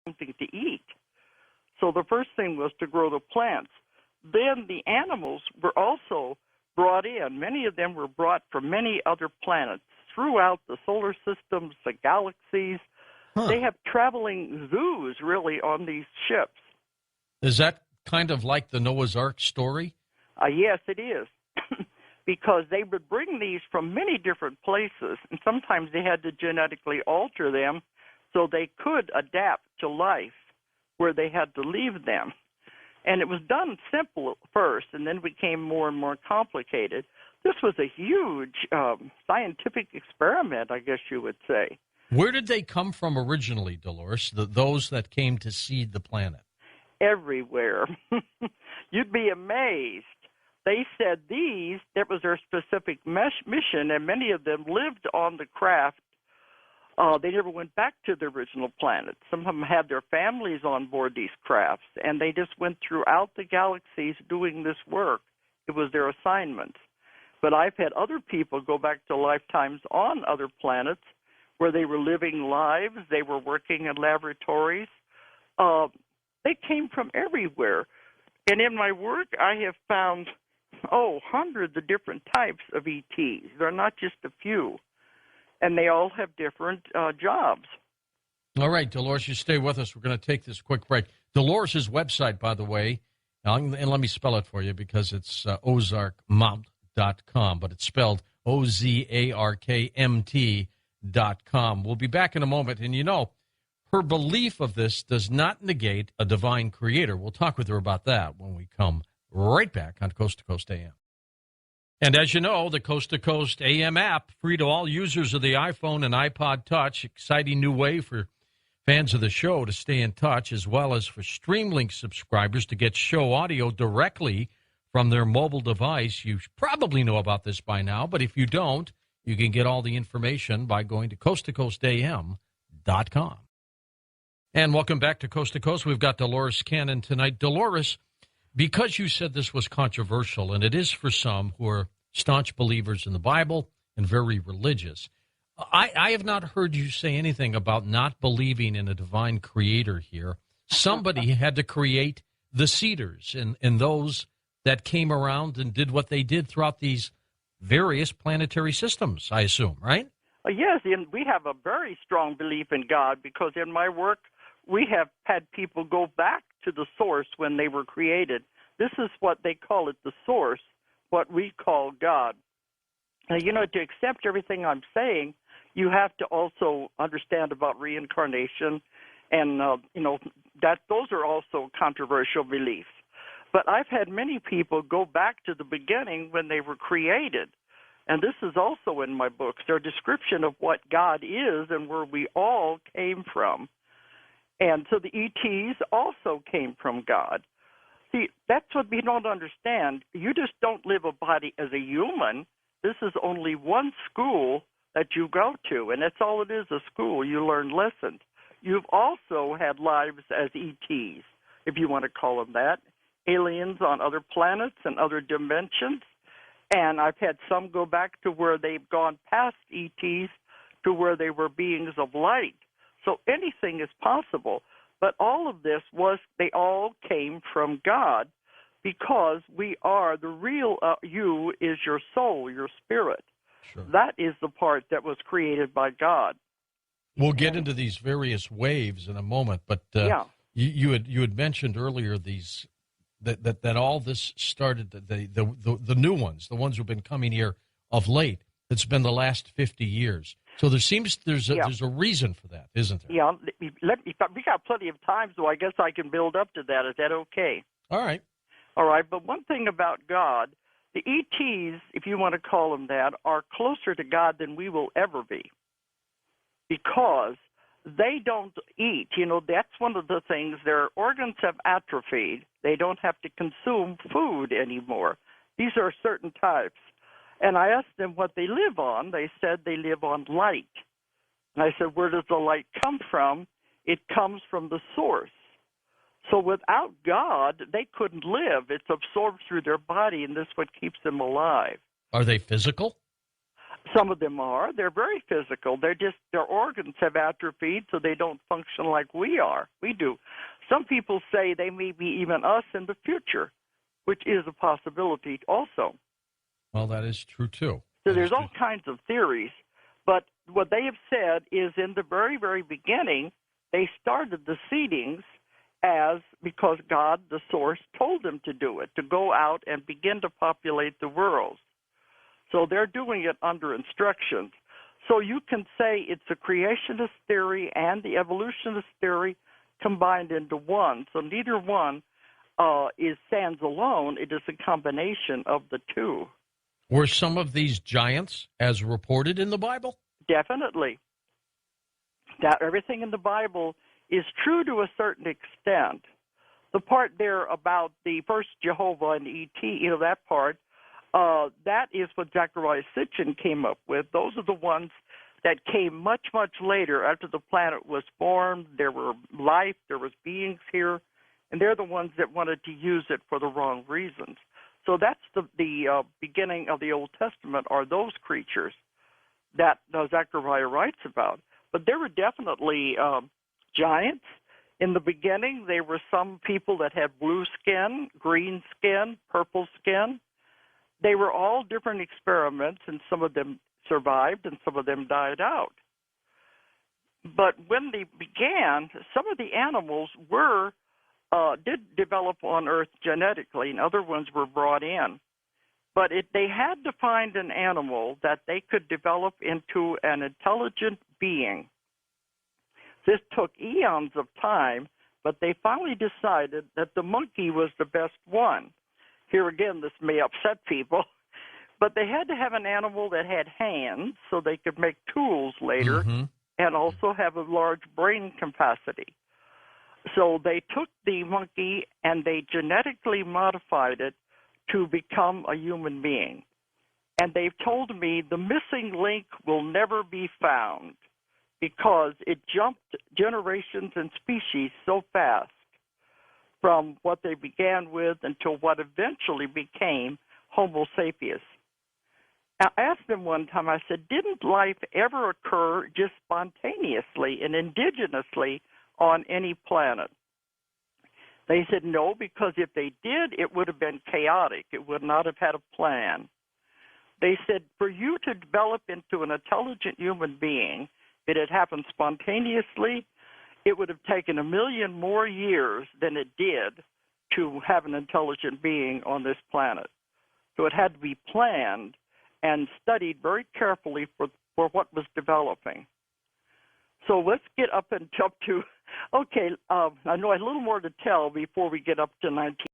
something to eat. So the first thing was to grow the plants. Then the animals were also brought in. Many of them were brought from many other planets throughout the solar systems, the galaxies. Huh. They have traveling zoos, really, on these ships. Is that kind of like the Noah's Ark story? Yes, it is. Because they would bring these from many different places, and sometimes they had to genetically alter them so they could adapt to life where they had to leave them. And it was done simple first, and then became more and more complicated. This was a huge scientific experiment, I guess you would say. Where did they come from originally, Dolores, those that came to seed the planet? Everywhere. You'd be amazed. They said that was their specific mission, and many of them lived on the craft. They never went back to the original planet. Some of them had their families on board these crafts, and they just went throughout the galaxies doing this work. It was their assignment. But I've had other people go back to lifetimes on other planets where they were living lives, they were working in laboratories. They came from everywhere. And in my work, I have found, hundreds of different types of ETs. They're not just a few. And they all have different jobs. All right, Dolores, you stay with us. We're going to take this quick break. Dolores' website, by the way, and let me spell it for you because it's ozarkmt.com, but it's spelled OZARKMT.com. We'll be back in a moment. And you know, her belief of this does not negate a divine creator. We'll talk with her about that when we come right back on Coast to Coast AM. And as you know, the Coast to Coast AM app, free to all users of the iPhone and iPod Touch, exciting new way for fans of the show to stay in touch, as well as for Streamlink subscribers to get show audio directly from their mobile device. You probably know about this by now, but if you don't, you can get all the information by going to coasttocoastam.com. And welcome back to Coast. We've got Dolores Cannon tonight. Dolores, because you said this was controversial, and it is for some who are staunch believers in the Bible and very religious, I have not heard you say anything about not believing in a divine creator here. Somebody had to create the cedars and those that came around and did what they did throughout these various planetary systems, I assume, right? Yes, and we have a very strong belief in God because in my work, we have had people go back to the source when they were created. This is what they call it, the source, what we call God. Now, you know, to accept everything I'm saying, you have to also understand about reincarnation, and, those are also controversial beliefs. But I've had many people go back to the beginning when they were created, and this is also in my books, their description of what God is and where we all came from. And so the ETs also came from God. See, that's what we don't understand. You just don't live a body as a human. This is only one school that you go to, and that's all it is, a school. You learn lessons. You've also had lives as ETs, if you want to call them that, aliens on other planets and other dimensions. And I've had some go back to where they've gone past ETs to where they were beings of light. So anything is possible. But all of this they all came from God because we are, the real you is your soul, your spirit. Sure. That is the part that was created by God. We'll get into these various waves in a moment, but you had mentioned earlier these that all this started, the new ones, the ones who've been coming here of late. It's been the last 50 years. So there's a reason for that, isn't there? Yeah, we got plenty of time, so I guess I can build up to that. Is that okay? All right. All right, but one thing about God, the ETs, if you want to call them that, are closer to God than we will ever be because they don't eat. You know, that's one of the things. Their organs have atrophied. They don't have to consume food anymore. These are certain types. And I asked them what they live on. They said they live on light. And I said, where does the light come from? It comes from the source. So without God, they couldn't live. It's absorbed through their body, and this is what keeps them alive. Are they physical? Some of them are. They're very physical. Their organs have atrophied, so they don't function like we do. Some people say they may be even us in the future, which is a possibility also. Well, that is true, too. So there's all kinds of theories. But what they have said is in the very, very beginning, they started the seedings because God, the source, told them to do it, to go out and begin to populate the world. So they're doing it under instructions. So you can say it's a creationist theory and the evolutionist theory combined into one. So neither one stands alone. It is a combination of the two. Were some of these giants as reported in the Bible? Definitely. That everything in the Bible is true to a certain extent. The part there about the first Jehovah and E.T., that part, that is what Zecharia Sitchin came up with. Those are the ones that came much, much later after the planet was formed. There were life, there was beings here, and they're the ones that wanted to use it for the wrong reasons. So that's the beginning of the Old Testament are those creatures that Zechariah writes about. But there were definitely giants. In the beginning, there were some people that had blue skin, green skin, purple skin. They were all different experiments, and some of them survived and some of them died out. But when they began, some of the animals did develop on Earth genetically, and other ones were brought in. But they had to find an animal that they could develop into an intelligent being. This took eons of time, but they finally decided that the monkey was the best one. Here again, this may upset people, but they had to have an animal that had hands so they could make tools later and also have a large brain capacity. So they took the monkey and they genetically modified it to become a human being. And they've told me the missing link will never be found because it jumped generations and species so fast from what they began with until what eventually became Homo sapiens. I asked them one time, I said, didn't life ever occur just spontaneously and indigenously on any planet? They said no, because if they did, it would have been chaotic. It would not have had a plan. They said for you to develop into an intelligent human being, it had happened spontaneously, it would have taken 1 million more years than it did to have an intelligent being on this planet. So it had to be planned and studied very carefully for what was developing. So let's get up and jump to, okay, I know a little more to tell before we get up to 19.